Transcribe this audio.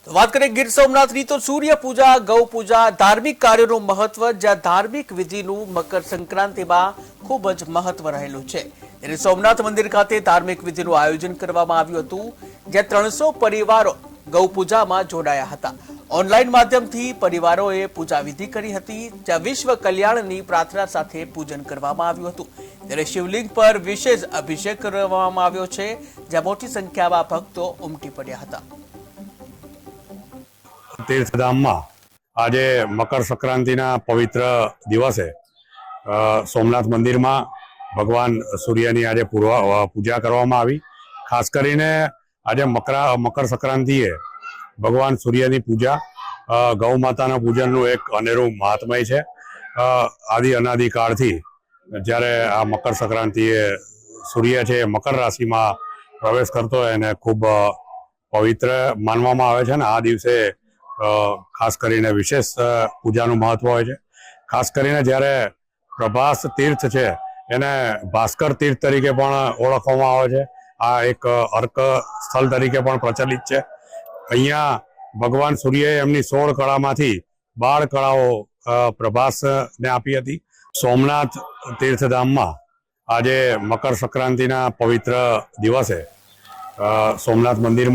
તો વાત કરીએ ગીર સોમનાથની તો સૂર્ય પૂજા, ગૌ પૂજા, ધાર્મિક કાર્યોનું મહત્વ, જ્યાં ધાર્મિક વિધિનું મકર સંક્રાંતિમાં ખૂબ જ મહત્વ રહેલું છે। ત્યારે સોમનાથ મંદિર ખાતે ધાર્મિક વિધિનું આયોજન કરવામાં આવ્યું હતું, જ્યાં 300 પરિવારો ગૌ પૂજામાં જોડાયા હતા। ઓનલાઈન માધ્યમથી પરિવારોએ પૂજા વિધિ કરી હતી, જ્યાં વિશ્વ કલ્યાણની પ્રાર્થના સાથે પૂજન કરવામાં આવ્યું હતું। ત્યારે શિવલિંગ પર વિશેષ અભિષેક કરવામાં આવ્યો છે, જ્યાં મોટી સંખ્યામાં ભક્તો ઉમટી પડ્યા હતા। तीर्थधामમાં આજે મકર સંક્રાંતિના પવિત્ર દિવસે સોમનાથ મંદિરમાં ભગવાન સૂર્યની આજે પૂજા કરવામાં આવી। ખાસ કરીને આજે મકર સંક્રાંતિએ ભગવાન સૂર્યની પૂજા, ગૌ માતાના પૂજનનું એક અનેરું મહાત્મય છે। આદિ અનાદિકાળથી જ્યારે આ મકર સંક્રાંતિએ સૂર્ય છે મકર રાશિમાં પ્રવેશ કરતો હોય અને ખૂબ પવિત્ર માનવામાં આવે છે અને આ દિવસે ખાસ કરીને વિશેષ પૂજાનું મહત્વ હોય છે। ખાસ કરીને જ્યારે પ્રભાસ તીર્થ છે એને ભાસ્કર તીર્થ તરીકે પણ ઓળખવામાં આવે છે। આ એક અર્ક સ્થળ તરીકે પણ પ્રચલિત છે। અહીંયા ભગવાન સૂર્યએ એમની 16 કળામાંથી 12 કળાઓ પ્રભાસને આપી હતી। સોમનાથ તીર્થધામમાં આજે મકર સંક્રાંતિના પવિત્ર દિવસે સોમનાથ મંદિરમાં